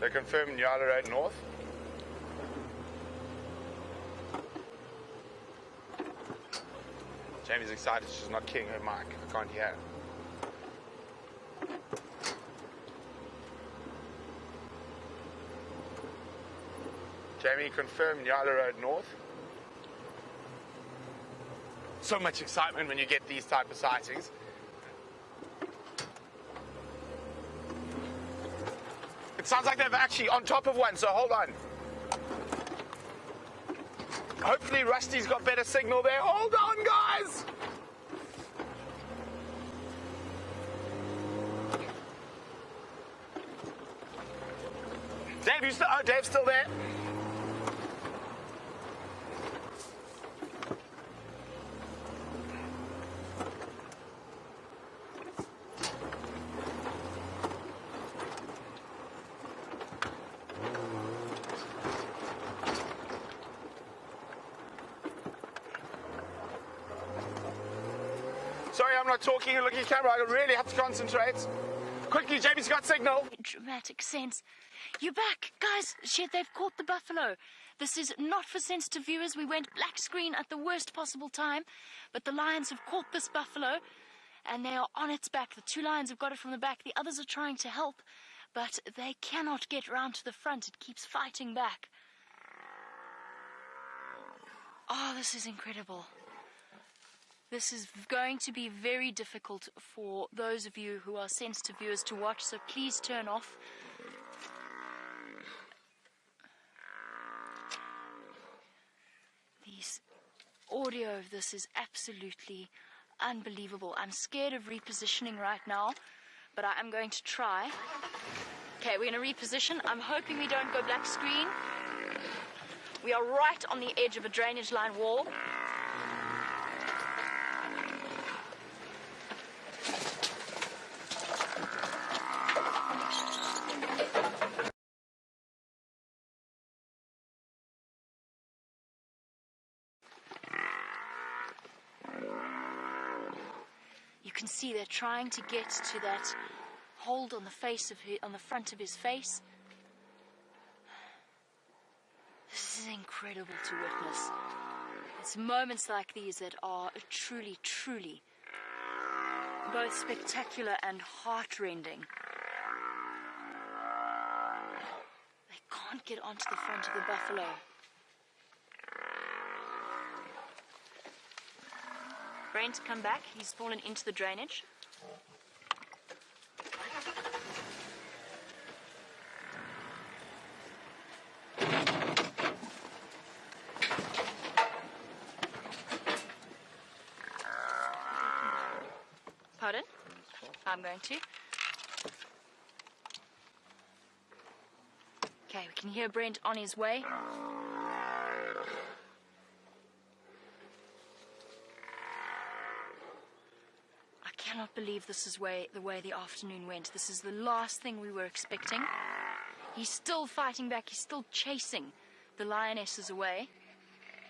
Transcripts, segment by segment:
They confirm Nyala Road North. Jamie's excited she's not keying her mic. I can't hear. Jamie, confirm Nyala Road North. So much excitement when you get these type of sightings. It sounds like they're actually on top of one, so hold on. Hopefully Rusty's got better signal there. Hold on, guys! Dave, Dave's still there? Sorry, I'm not talking and looking at the camera. I really have to concentrate. Quickly, Jamie's got signal. Dramatic sense. You're back. Guys, shit, they've caught the buffalo. This is not for sensitive viewers. We went black screen at the worst possible time. But the lions have caught this buffalo, and they are on its back. The 2 lions have got it from the back. The others are trying to help, but they cannot get round to the front. It keeps fighting back. Oh, this is incredible. This is going to be very difficult for those of you who are sensitive viewers to watch, so please turn off. The audio of this is absolutely unbelievable. I'm scared of repositioning right now, but I am going to try. Okay, we're going to reposition. I'm hoping we don't go black screen. We are right on the edge of a drainage line wall. You can see they're trying to get to that hold on the front of his face. This is incredible to witness. It's moments like these that are truly, truly both spectacular and heart-rending. They can't get onto the front of the buffalo. Brent, come back. He's fallen into the drainage. Pardon? I'm going to. Okay, we can hear Brent on his way. I cannot believe this is the way the afternoon went. This is the last thing we were expecting. He's still fighting back. He's still chasing the lionesses away.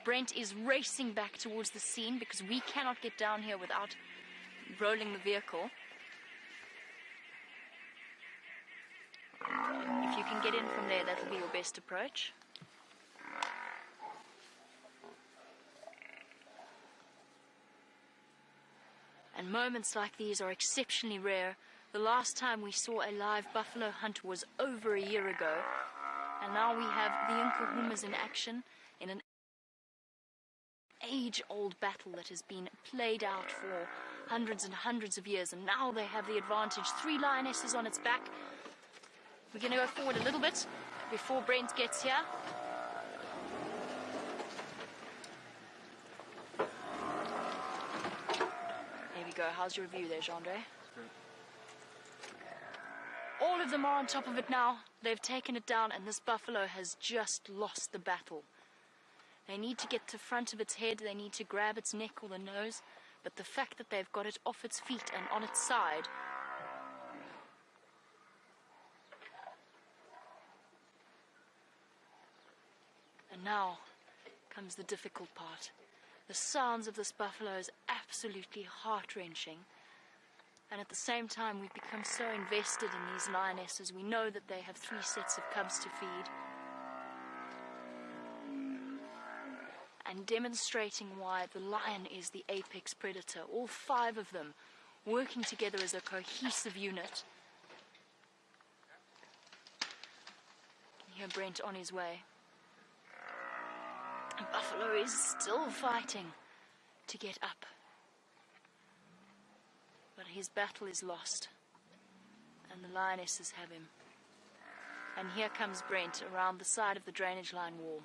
Brent is racing back towards the scene because we cannot get down here without rolling the vehicle. If you can get in from there, that'll be your best approach. And moments like these are exceptionally rare. The last time we saw a live buffalo hunt was over a year ago. And now we have the Nkuhumas in action in an age-old battle that has been played out for hundreds and hundreds of years. And now they have the advantage. 3 lionesses on its back. We're going to go forward a little bit before Brent gets here. There we go. How's your view there, Jean-Andre? All of them are on top of it now. They've taken it down, and this buffalo has just lost the battle. They need to get to the front of its head. They need to grab its neck or the nose. But the fact that they've got it off its feet and on its side... And now comes the difficult part. The sounds of this buffalo is absolutely heart-wrenching. And at the same time, we've become so invested in these lionesses. We know that they have 3 sets of cubs to feed. And demonstrating why the lion is the apex predator. All 5 of them working together as a cohesive unit. You hear Brent on his way. And Buffalo is still fighting to get up. But his battle is lost. And the lionesses have him. And here comes Brent around the side of the drainage line wall.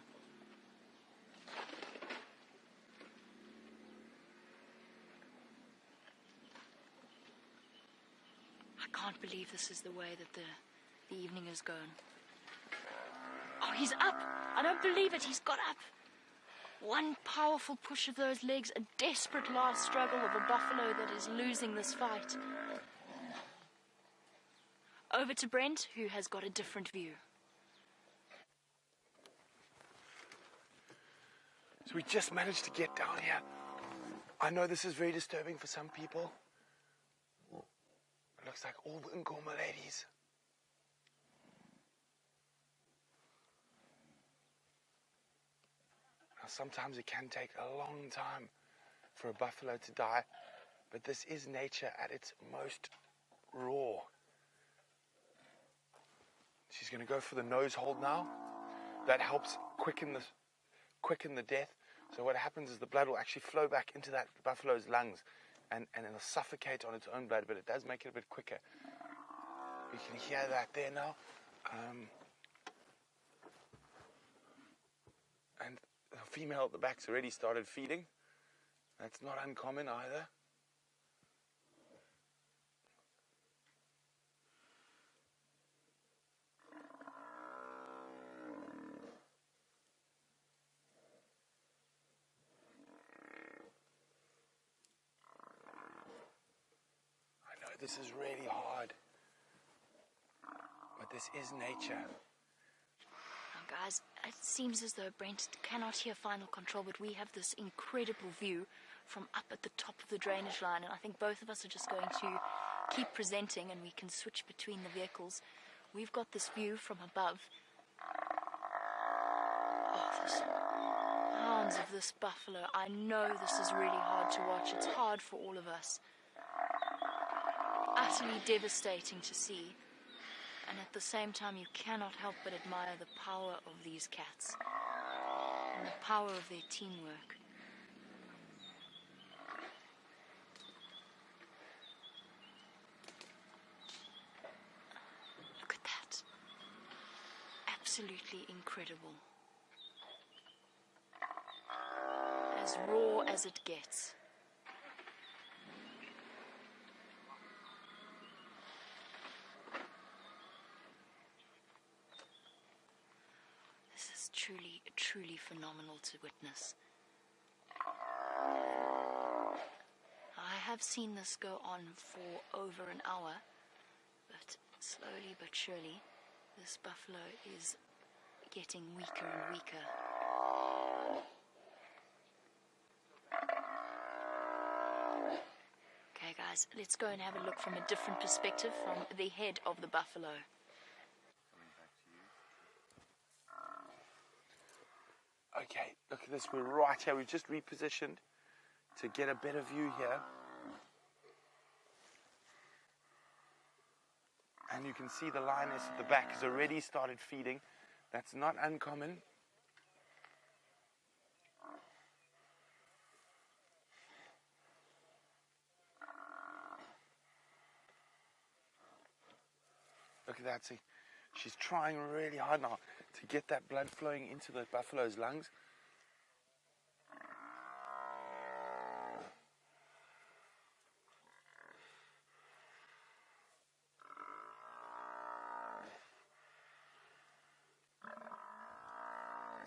I can't believe this is the way that the evening has gone. Oh, he's up! I don't believe it, he's got up. One powerful push of those legs, a desperate last struggle of a buffalo that is losing this fight. Over to Brent, who has got a different view. So we just managed to get down here. I know this is very disturbing for some people. It looks like all the Nkuhuma ladies. Now, sometimes it can take a long time for a buffalo to die, but this is nature at its most raw. She's going to go for the nose hold now. That helps quicken the death. So what happens is the blood will actually flow back into that buffalo's lungs, and it'll suffocate on its own blood, but it does make it a bit quicker. You can hear that there now. And the female at the back's already started feeding. That's not uncommon either. This is really hard, but this is nature. Now, guys, it seems as though Brent cannot hear final control, but we have this incredible view from up at the top of the drainage line, and I think both of us are just going to keep presenting, and we can switch between the vehicles. We've got this view from above. Oh, the hounds of this buffalo. I know this is really hard to watch. It's hard for all of us. Utterly devastating to see, and at the same time you cannot help but admire the power of these cats and the power of their teamwork. Look at that. Absolutely incredible. As raw as it gets. Truly phenomenal to witness. I have seen this go on for over an hour, but slowly but surely, this buffalo is getting weaker and weaker. Okay, guys, let's go and have a look from a different perspective, from the head of the buffalo. Okay, look at this, we're right here. We've just repositioned to get a better view here. And you can see the lioness at the back has already started feeding. That's not uncommon. Look at that, see? She's trying really hard now to get that blood flowing into the buffalo's lungs.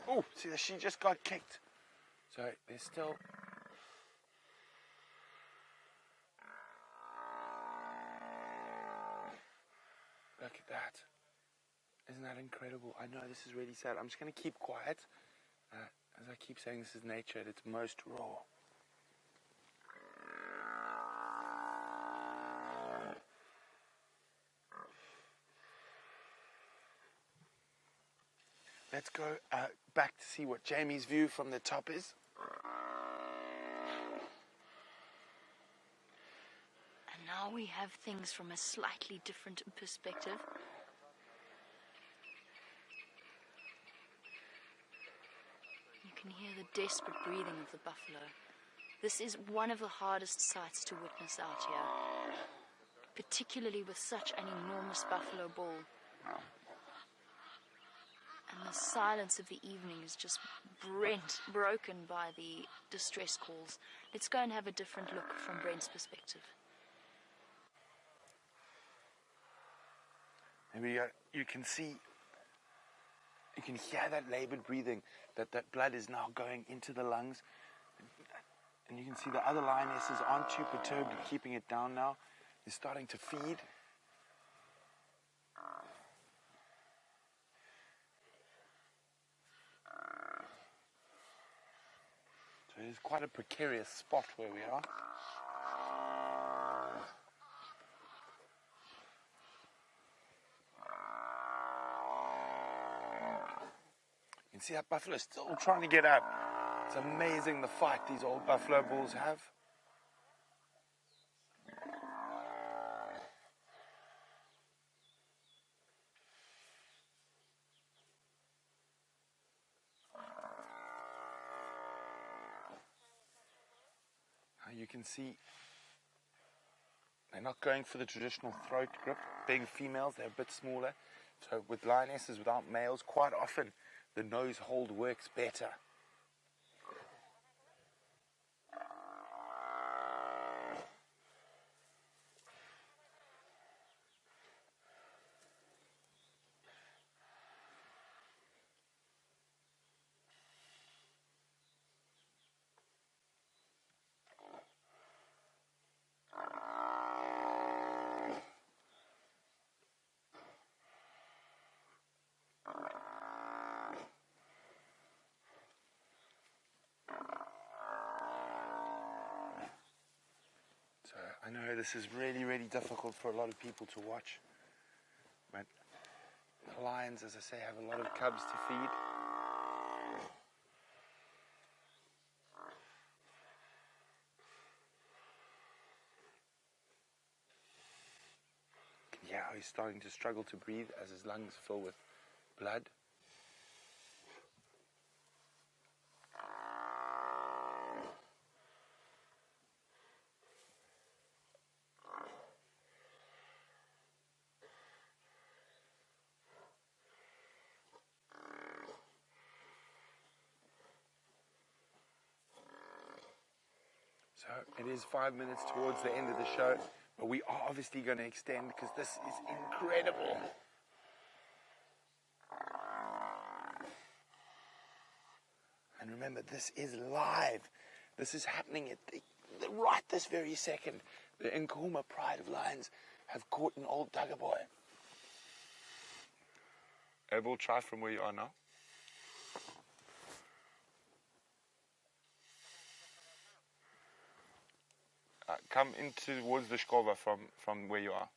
Oh, see, she just got kicked. So there's still... Look at that. Isn't that incredible? I know this is really sad. I'm just going to keep quiet. As I keep saying, this is nature at its most raw. let's go back to see what Jamie's view from the top is. And now we have things from a slightly different perspective. You can hear the desperate breathing of the buffalo. This is one of the hardest sights to witness out here, particularly with such an enormous buffalo bull. And the silence of the evening is just broken by the distress calls. Let's go and have a different look from Brent's perspective. Maybe you can see, you can hear that labored breathing, that blood is now going into the lungs. And you can see the other lionesses aren't too perturbed at keeping it down now. They're starting to feed. So it is quite a precarious spot where we are. You can see that buffalo is still trying to get up. It's amazing the fight these old buffalo bulls have. You can see they're not going for the traditional throat grip. Being females, they're a bit smaller. So with lionesses without males, quite often the nose hold works better. I know this is really, really difficult for a lot of people to watch, but the lions, as I say, have a lot of cubs to feed. Yeah, he's starting to struggle to breathe as his lungs fill with blood. So it is 5 minutes towards the end of the show, but we are obviously going to extend because this is incredible. And remember, this is live. This is happening at right this very second. The Nkuhuma Pride of Lions have caught an old dugger boy. We'll try from where you are now. Come in towards the Shkova from where you are.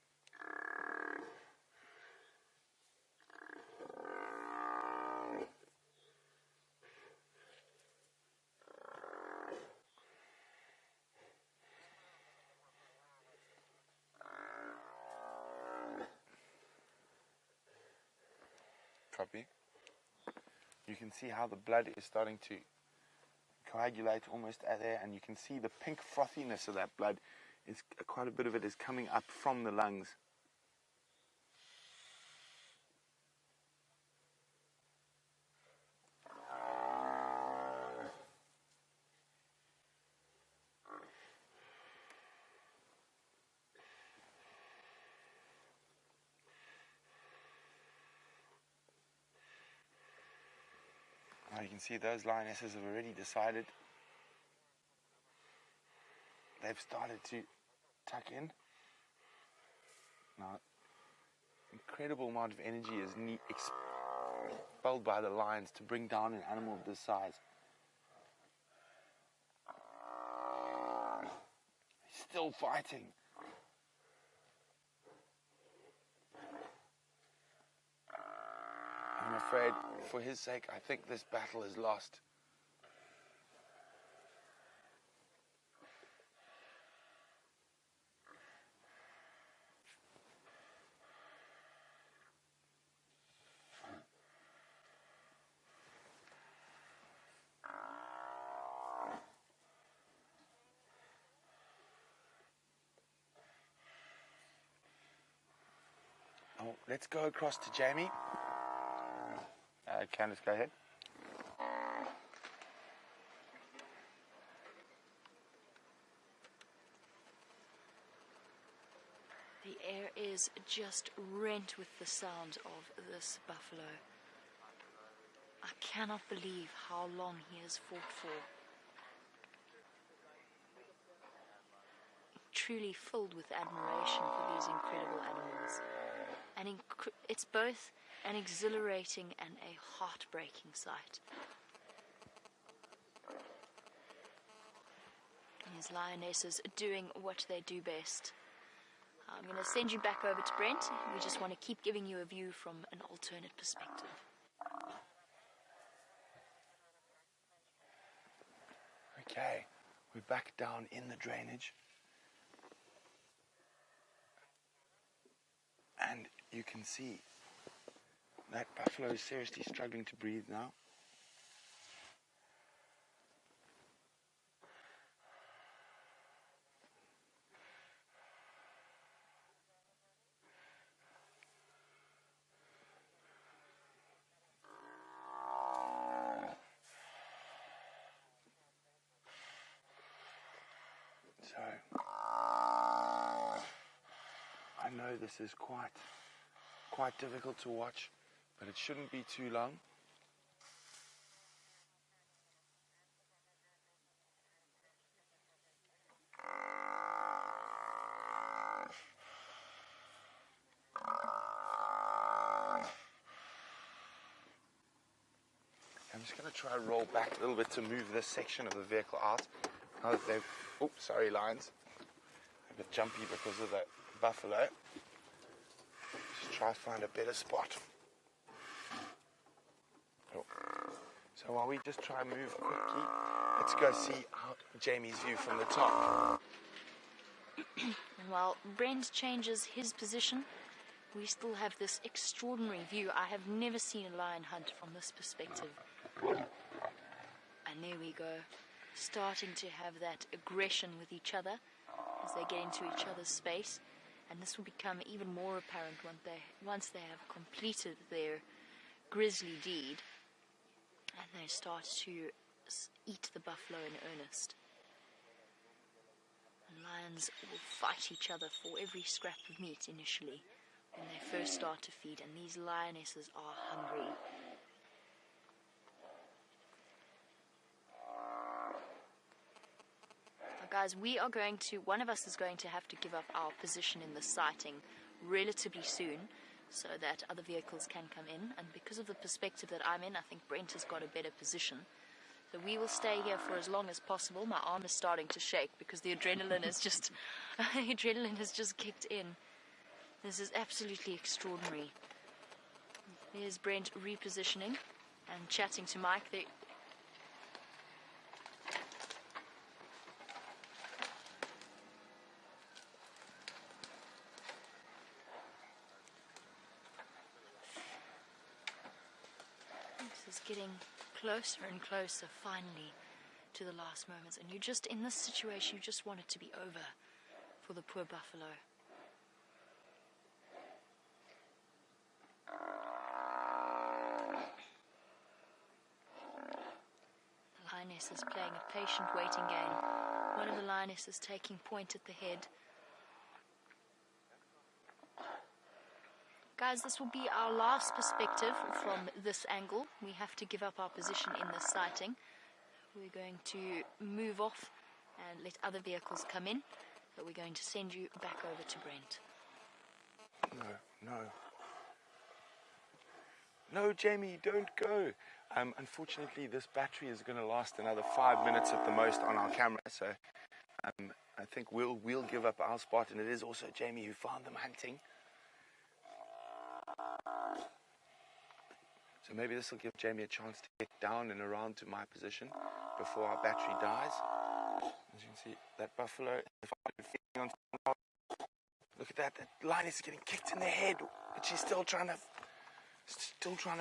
Copy. You can see how the blood is starting to coagulate almost there, and you can see the pink frothiness of that blood. Is quite a bit of it is coming up from the lungs. Now you can see those lionesses have already decided. They've started to tuck in. Now, incredible amount of energy is expelled by the lions to bring down an animal of this size. Still fighting. I'm afraid but for his sake, I think this battle is lost. Oh, let's go across to Jamie. Candice, go ahead. The air is just rent with the sound of this buffalo. I cannot believe how long he has fought for. Truly filled with admiration for these incredible animals. And it's both an exhilarating and a heartbreaking sight. These lionesses doing what they do best. I'm going to send you back over to Brent. We just want to keep giving you a view from an alternate perspective. Okay, we're back down in the drainage. And you can see that buffalo is seriously struggling to breathe now. So, I know this is quite difficult to watch, but it shouldn't be too long. I'm just going to try and roll back a little bit to move this section of the vehicle out. Now that they've, oops, sorry, lions. A bit jumpy because of the buffalo. Just try to find a better spot. Oh. So while we just try and move quickly, let's go see Jamie's view from the top. And while Brent changes his position, we still have this extraordinary view. I have never seen a lion hunt from this perspective. And there we go, starting to have that aggression with each other as they get into each other's space. And this will become even more apparent once they have completed their grisly deed and they start to eat the buffalo in earnest. And lions will fight each other for every scrap of meat initially when they first start to feed, and these lionesses are hungry. Now guys, one of us is going to have to give up our position in the sighting relatively soon so that other vehicles can come in, and because of the perspective that I'm in, I think Brent has got a better position. So we will stay here for as long as possible. My arm is starting to shake because the adrenaline is just adrenaline has just kicked in. This is absolutely extraordinary. Here's Brent repositioning and chatting to Mike. This is getting closer and closer, finally, to the last moments. And in this situation, you just want it to be over for the poor buffalo. The lioness is playing a patient waiting game. One of the lionesses taking point at the head. Guys, this will be our last perspective from this angle. We have to give up our position in this sighting. We're going to move off and let other vehicles come in, but we're going to send you back over to Brent. No, Jamie, don't go. Unfortunately, this battery is going to last another 5 minutes at the most on our camera, so I think we'll give up our spot, and it is also Jamie who found them hunting. So maybe this will give Jamie a chance to get down and around to my position before our battery dies. As you can see, that buffalo, look at that, that lion is getting kicked in the head, but she's still trying to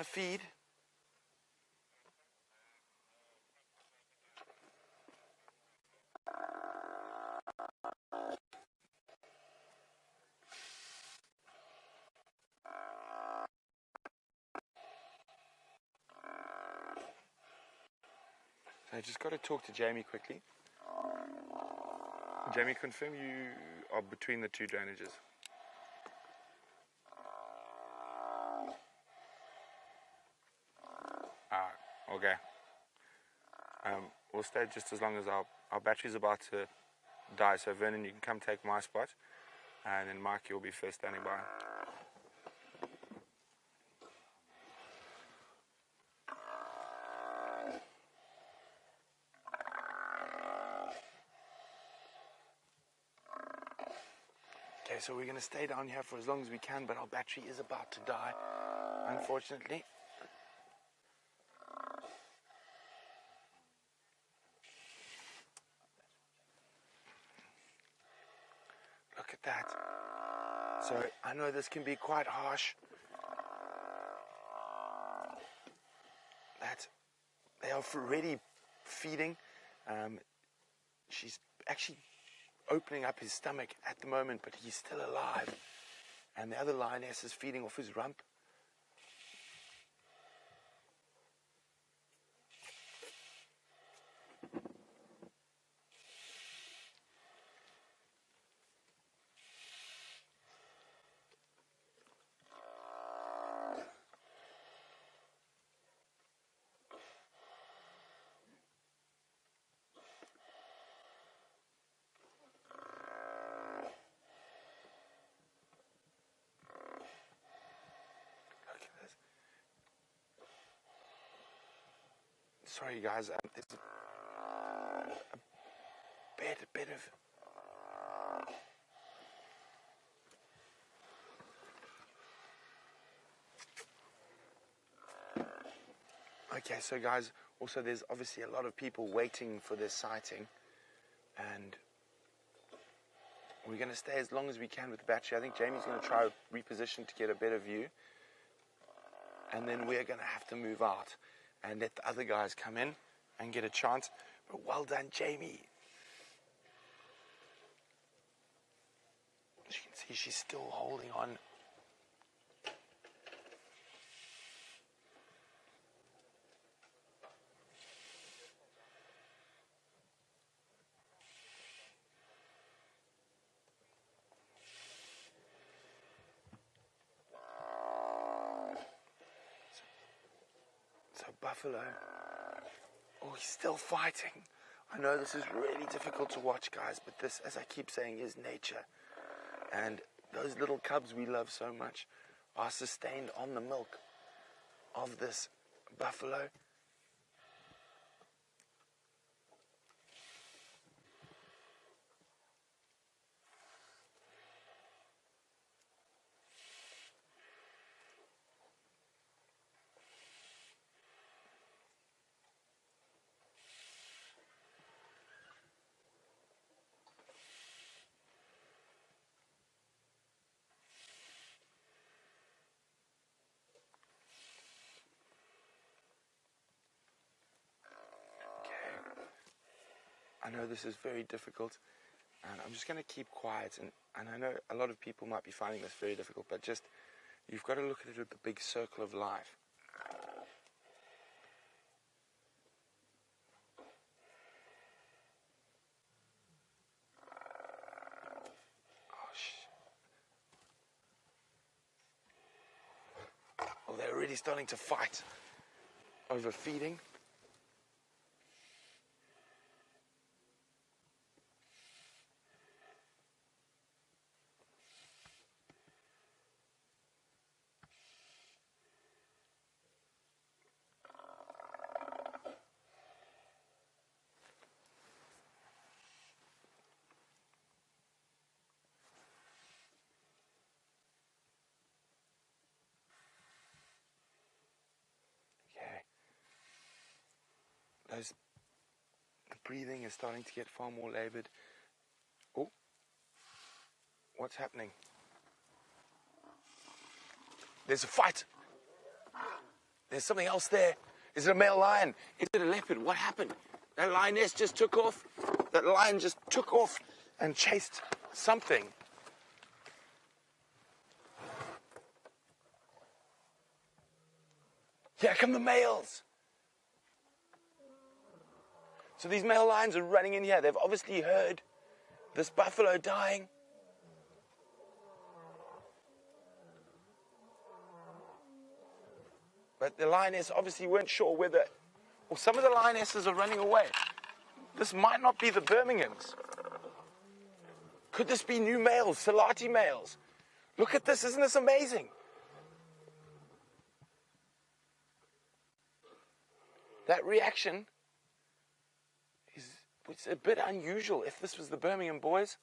feed. So I just got to talk to Jamie quickly. Jamie, confirm you are between the two drainages. Okay. We'll stay just as long as our battery's about to die. So Vernon, you can come take my spot, and then Mike, you'll be first standing by. Okay, so we're going to stay down here for as long as we can, but our battery is about to die, unfortunately. Look at that. So I know this can be quite harsh. That they are already feeding. She's actually opening up his stomach at the moment, but he's still alive. And the other lioness is feeding off his rump. Sorry guys, there's a bit of... Okay, so guys, also there's obviously a lot of people waiting for this sighting, and we're going to stay as long as we can with the battery. I think Jamie's going to try reposition to get a better view, and then we're going to have to move out and let the other guys come in and get a chance. But well done, Jamie. As you can see, she's still holding on. So Buffalo, oh, he's still fighting. I know this is really difficult to watch, guys, but this, as I keep saying, is nature. And those little cubs we love so much are sustained on the milk of this buffalo. I know this is very difficult, and I'm just going to keep quiet, and I know a lot of people might be finding this very difficult, but just, you've got to look at it at the big circle of life. Oh, they're already starting to fight over feeding. The breathing is starting to get far more labored. Oh, what's happening? There's a fight. There's something else there. Is it a male lion? Is it a leopard? What happened? That lioness just took off. That lion just took off and chased something. Here come the males. So these male lions are running in here. They've obviously heard this buffalo dying. But the lioness obviously weren't sure whether, or some of the lionesses are running away. This might not be the Birminghams. Could this be new males, Salati males? Look at this, isn't this amazing? That reaction it's a bit unusual if this was the Birmingham boys.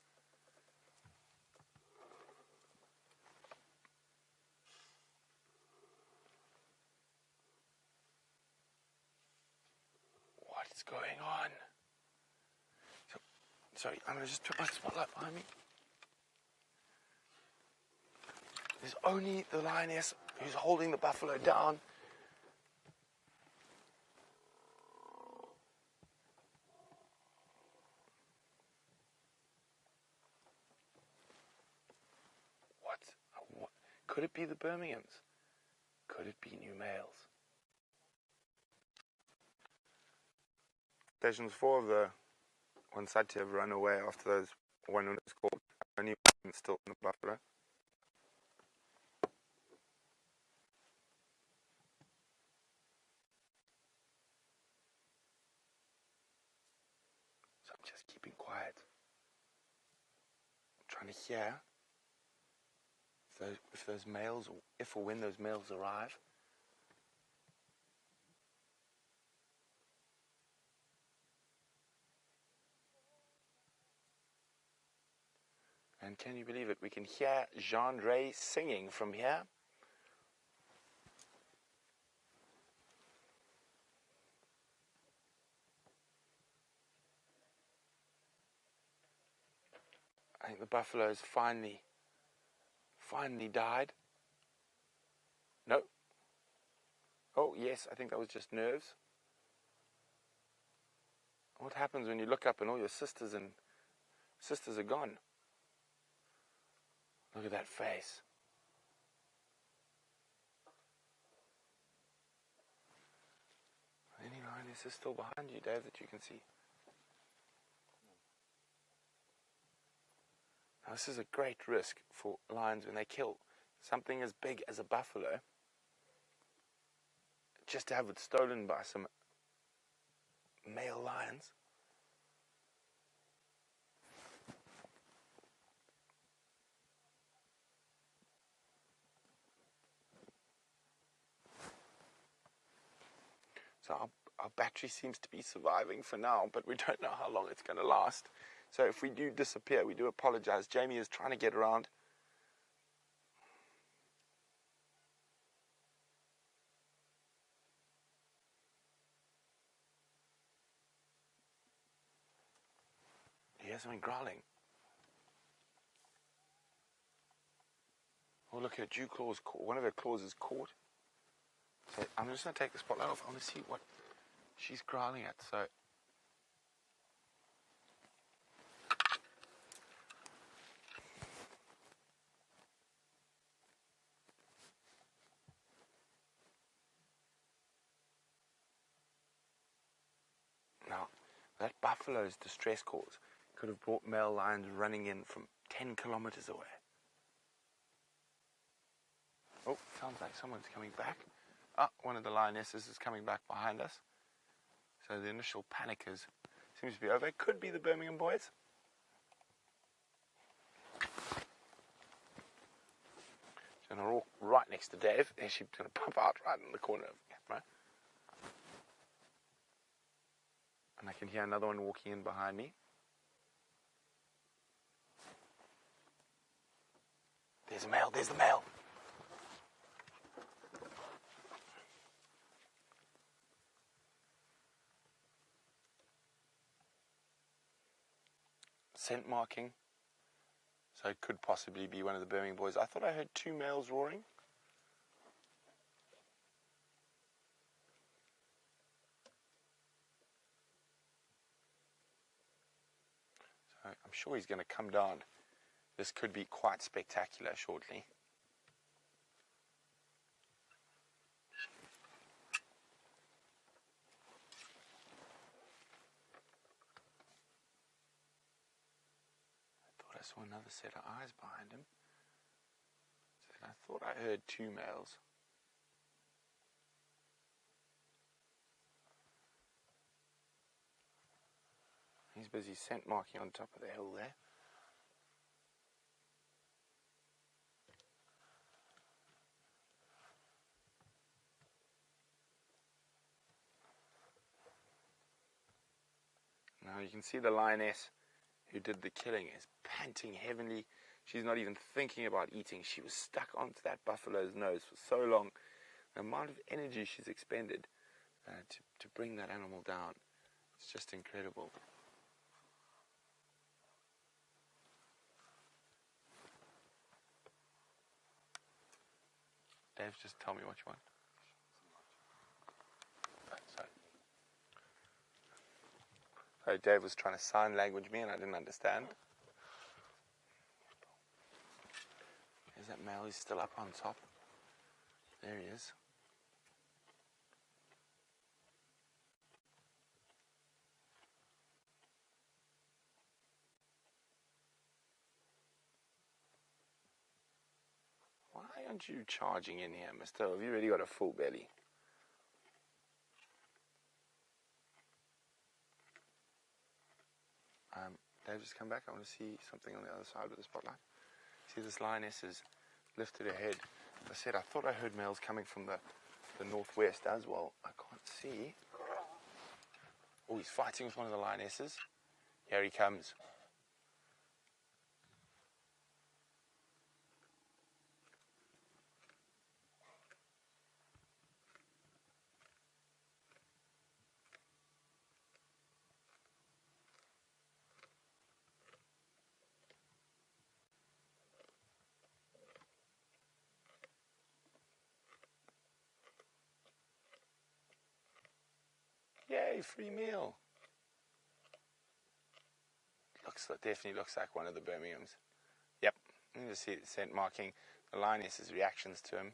What is going on? Sorry, I'm going to just put my spotlight behind me. There's only the lioness who's holding the buffalo down. What? Could it be the Birminghams? Could it be new males? Stations 4 of the one side to have run away after those one was called. Only one still in the buffalo. So I'm just keeping quiet. I'm trying to hear if those males, if or when those males arrive. And can you believe it? We can hear Jean-Ray singing from here. I think the buffaloes finally died. No. Oh, yes, I think that was just nerves. What happens when you look up and all your sisters are gone? Look at that face. Any lioness still behind you, Dave, that you can see? Now, this is a great risk for lions when they kill something as big as a buffalo, just to have it stolen by some male lions. So our battery seems to be surviving for now, but we don't know how long it's going to last. So if we do disappear, we do apologize. Jamie is trying to get around. He hears something growling. Oh, look, her dew claw is caught. One of her claws is caught. So I'm just going to take the spotlight off. I want to see what she's growling at. So now, that buffalo's distress calls could have brought male lions running in from 10 kilometers away. Oh, sounds like someone's coming back. Ah, one of the lionesses is coming back behind us. So the initial panic seems to be over. It could be the Birmingham boys. So they're all right next to Dave. And she's going to pop out right in the corner of the camera. And I can hear another one walking in behind me. There's a male, there's the male. scent marking. So it could possibly be one of the Birmingham boys. I thought I heard 2 males roaring. So I'm sure he's going to come down. This could be quite spectacular shortly. I saw another set of eyes behind him. I thought I heard 2 males. He's busy scent marking on top of the hill there. Now you can see the lioness who did the killing is panting heavily. She's not even thinking about eating. She was stuck onto that buffalo's nose for so long. The amount of energy she's expended to bring that animal down, it's just incredible. Dave, just tell me what you want. So Dave was trying to sign language me and I didn't understand. Is that male? He's still up on top. There he is. Why aren't you charging in here, mister? Have you really got a full belly? Dave, just come back. I want to see something on the other side with the spotlight. See, this lioness has lifted her head. As I said, I thought I heard males coming from the northwest as well. I can't see. Oh, he's fighting with one of the lionesses. Here he comes. Yay, free meal. Definitely looks like one of the Birminghams. Yep, you can just see the scent marking. The lioness's reactions to him.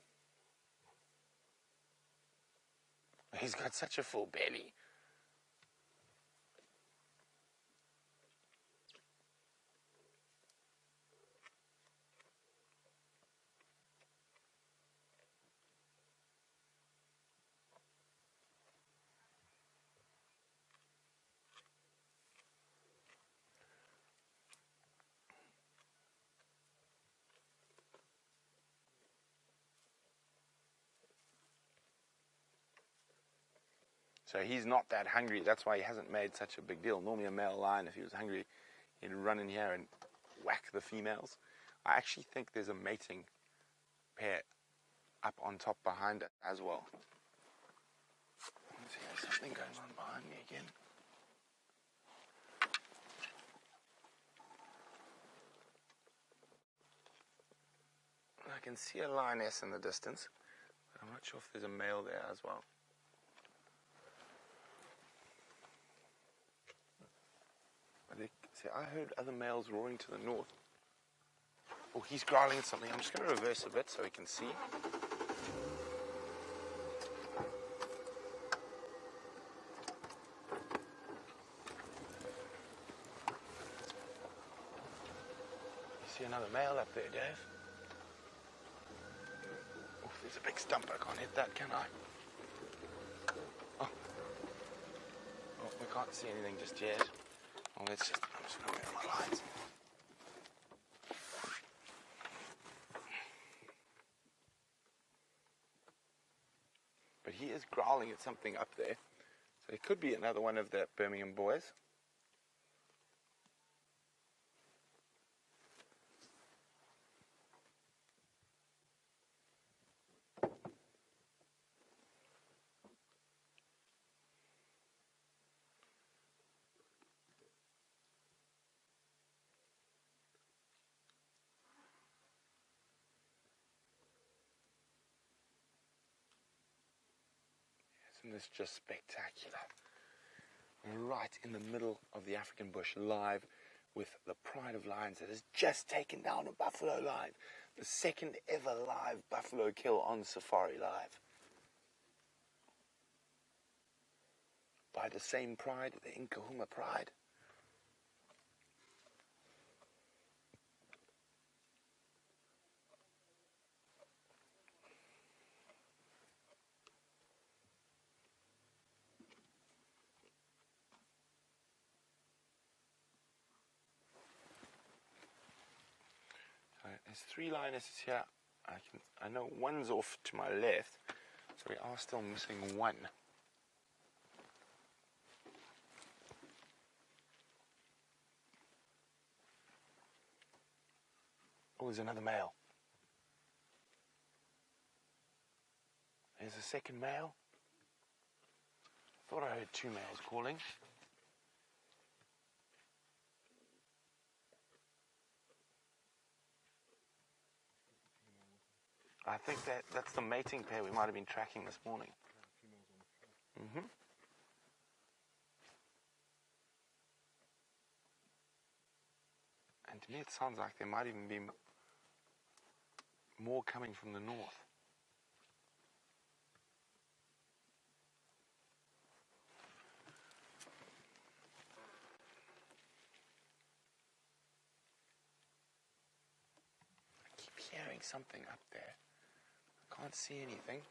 He's got such a full belly. So he's not that hungry. That's why he hasn't made such a big deal. Normally a male lion, if he was hungry, he'd run in here and whack the females. I actually think there's a mating pair up on top behind it as well. Let's see, there's something going on behind me again. I can see a lioness in the distance, but I'm not sure if there's a male there as well. See, I heard other males roaring to the north. Oh, he's growling at something. I'm just going to reverse a bit so we can see. You see another male up there, Dave? Oh, there's a big stump. I can't hit that, can I? Oh, we can't see anything just yet. Oh, I'm just going to move my lines. But he is growling at something up there. So it could be another one of the Birmingham boys. Isn't this just spectacular? We're right in the middle of the African bush, live with the pride of lions that has just taken down a buffalo live. The second ever live buffalo kill on Safari Live. By the same pride, the Nkuhuma pride. There's 3 lionesses here. I know one's off to my left, so we are still missing one. Oh, there's another male. There's a second male. Thought I heard 2 males calling. I think that's the mating pair we might have been tracking this morning. Mm-hmm. And to me it sounds like there might even be more coming from the north. I keep hearing something up there. I can't see anything.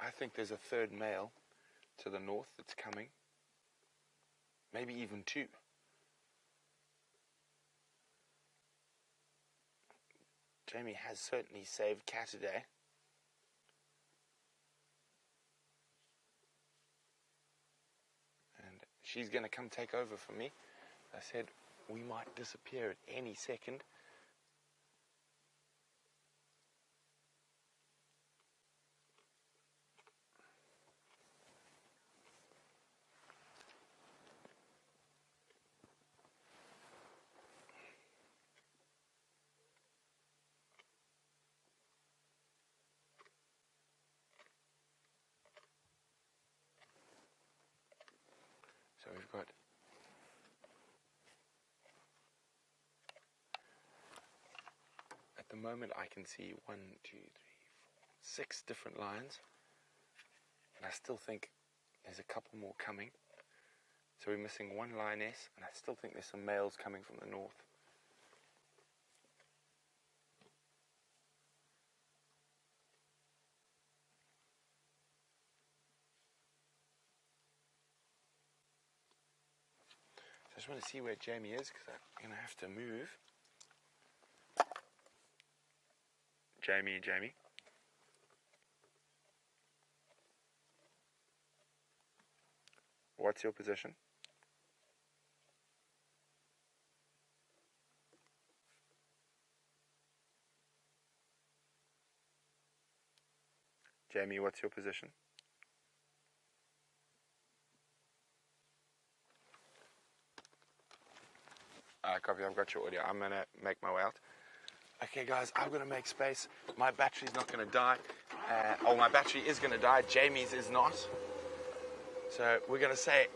I think there's a third male to the north that's coming. Maybe even 2. Jamie has certainly saved cat today. And she's going to come take over for me. I said we might disappear at any second. So we've got at the moment I can see 1, 2, 3, 4, 6 different lions, and I still think there's a couple more coming. So we're missing 1 lioness, and I still think there's some males coming from the north. I just want to see where Jamie is, because I'm going to have to move. Jamie. What's your position? Jamie, what's your position? Copy, I've got your audio. I'm going to make my way out. Okay, guys, I'm going to make space. My battery's not going to die. My battery is going to die. Jamie's is not. So we're going to say,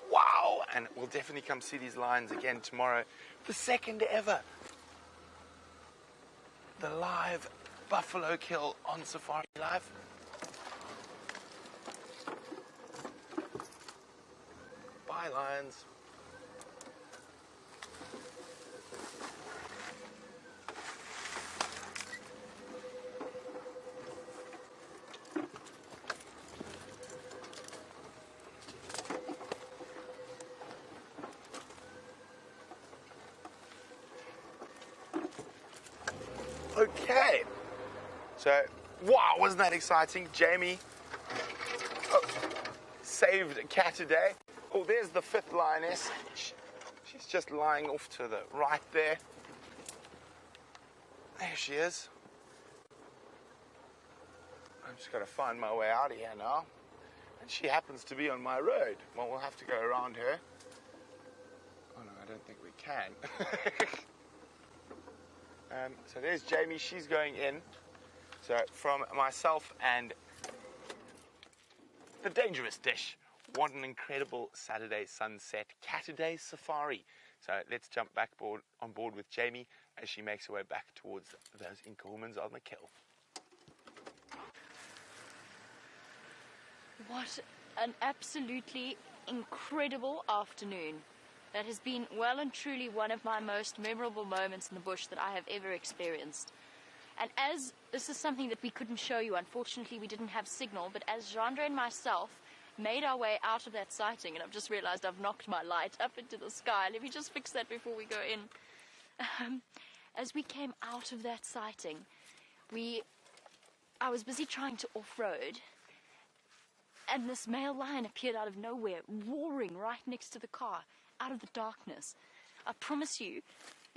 wow, and we'll definitely come see these lions again tomorrow. The second ever. The live buffalo kill on Safari Live. Bye, lions. Okay, so wow, wasn't that exciting? Jamie saved a cat today. Oh, there's the 5th lioness. She's just lying off to the right there. There she is. I'm just got to find my way out of here now. And she happens to be on my road. Well, we'll have to go around her. Oh no, I don't think we can. So there's Jamie, she's going in. So from myself and the dangerous dish, what an incredible Saturday sunset, Catterday safari. So let's jump on board with Jamie as she makes her way back towards those Nkuhumans on the kill. What an absolutely incredible afternoon. That has been well and truly one of my most memorable moments in the bush that I have ever experienced. And as this is something that we couldn't show you, unfortunately we didn't have signal, but as Chandra and myself made our way out of that sighting, and I've just realized I've knocked my light up into the sky. Let me just fix that before we go in. As we came out of that sighting, I was busy trying to off-road, and this male lion appeared out of nowhere, roaring right next to the car, out of the darkness. I promise you,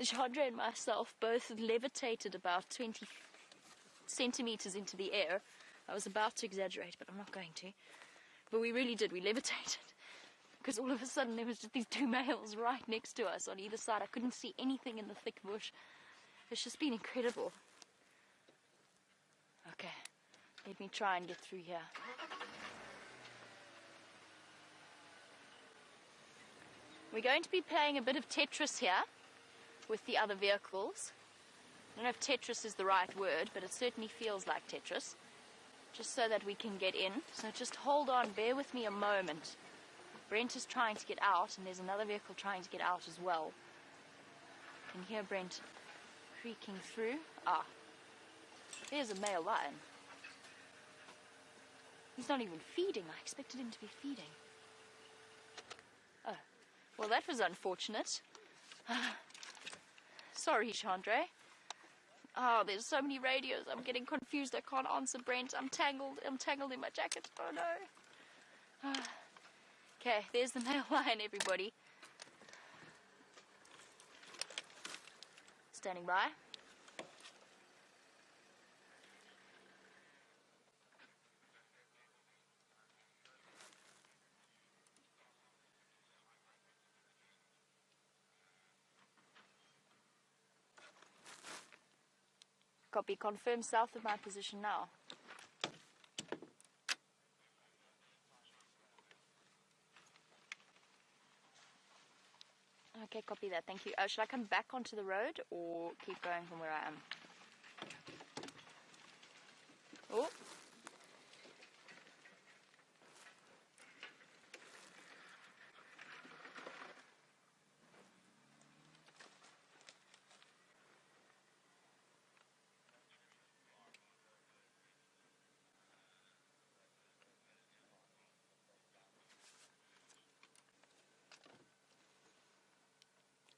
Chandra and myself both levitated about 20 centimeters into the air. I was about to exaggerate, but I'm not going to. But we really did. We levitated. Because all of a sudden there was just these two males right next to us on either side. I couldn't see anything in the thick bush. It's just been incredible. Okay, let me try and get through here. We're going to be playing a bit of Tetris here with the other vehicles. I don't know if Tetris is the right word, but it certainly feels like Tetris. Just so that we can get in. So just hold on, bear with me a moment. Brent is trying to get out, and there's another vehicle trying to get out as well. You can hear Brent creaking through. Ah, there's a male lion. He's not even feeding. I expected him to be feeding. Oh, well that was unfortunate. Sorry, Chandra. Oh, there's so many radios. I'm getting confused. I can't answer Brent. I'm tangled in my jacket. Oh no. Okay, there's the male lion, everybody. Standing by. Copy, confirm south of my position now. Okay, copy that, thank you. Should I come back onto the road or keep going from where I am? Oh.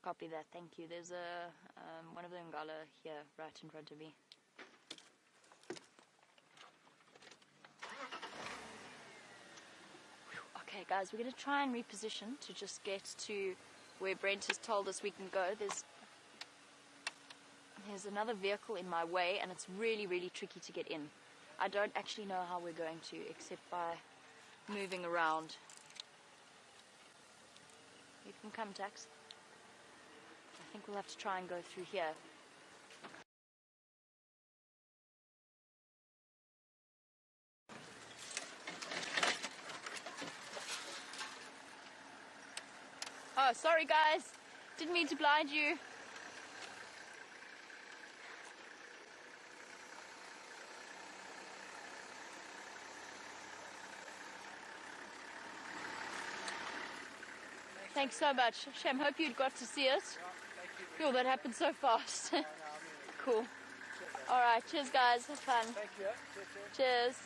Copy that, thank you. There's one of the Ngala here, right in front of me. Okay, guys, we're going to try and reposition to just get to where Brent has told us we can go. There's another vehicle in my way, and it's really, really tricky to get in. I don't actually know how we're going to, except by moving around. You can come, Tax. I think we'll have to try and go through here. Oh, sorry guys. Didn't mean to blind you. Thanks so much. Shem, hope you got to see it. Yo, that happened so fast. Cool. All right, cheers, guys. Have fun. Thank you. Cheers.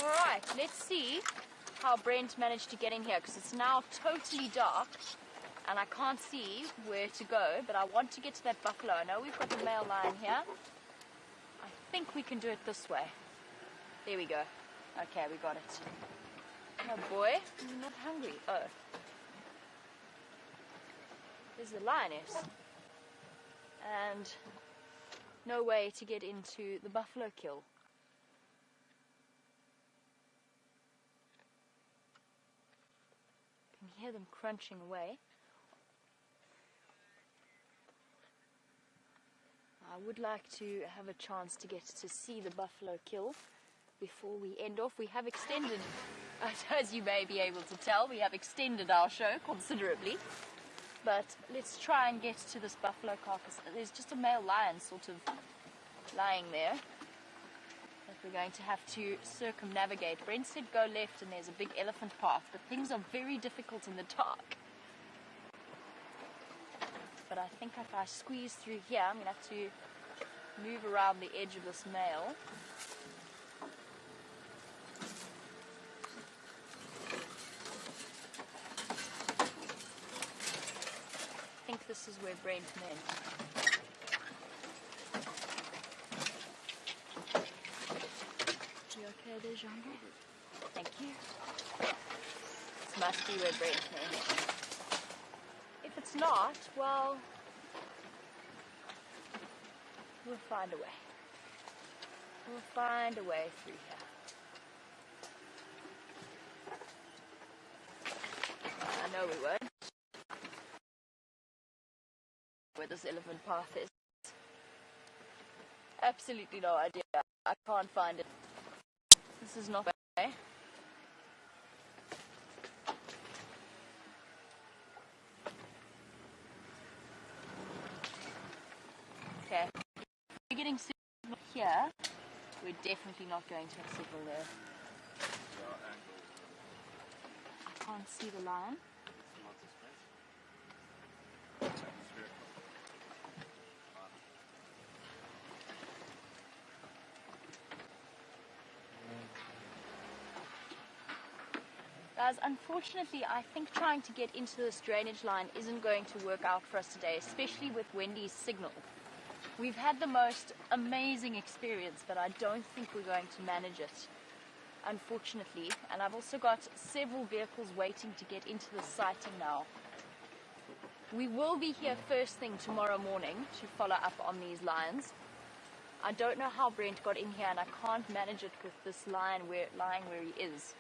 All right, let's see how Brent managed to get in here, because it's now totally dark. And I can't see where to go, but I want to get to that buffalo. I know we've got the male lion here. I think we can do it this way. There we go. Okay, we got it. Oh boy, you're not hungry. Oh. There's the lioness. And no way to get into the buffalo kill. You can hear them crunching away. I would like to have a chance to get to see the buffalo kill before we end off. We have extended, as you may be able to tell, we have extended our show considerably. But let's try and get to this buffalo carcass. There's just a male lion sort of lying there that we're going to have to circumnavigate. Brent said go left and there's a big elephant path, but things are very difficult in the dark. But I think if I squeeze through here, I'm going to have to move around the edge of this male. I think this is where Brent meant. You okay there, Jean? Thank you. This must be where Brent meant. If it's not, well, we'll find a way. We'll find a way through here. I know we won't. Where this elephant path is. Absolutely no idea. I can't find it. This is not the way. Okay. We're getting signal here. We're definitely not going to have signal there. I can't see the lion. Guys, unfortunately, I think trying to get into this drainage line isn't going to work out for us today, especially with Wendy's signal. We've had the most amazing experience, but I don't think we're going to manage it, unfortunately. And I've also got several vehicles waiting to get into the sighting now. We will be here first thing tomorrow morning to follow up on these lions. I don't know how Brent got in here, and I can't manage it with this lion lying where he is.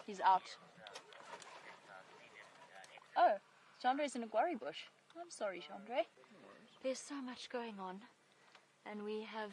He's out. Oh, Chandre's in a guarri bush. I'm sorry, Chandre. There's so much going on. And we have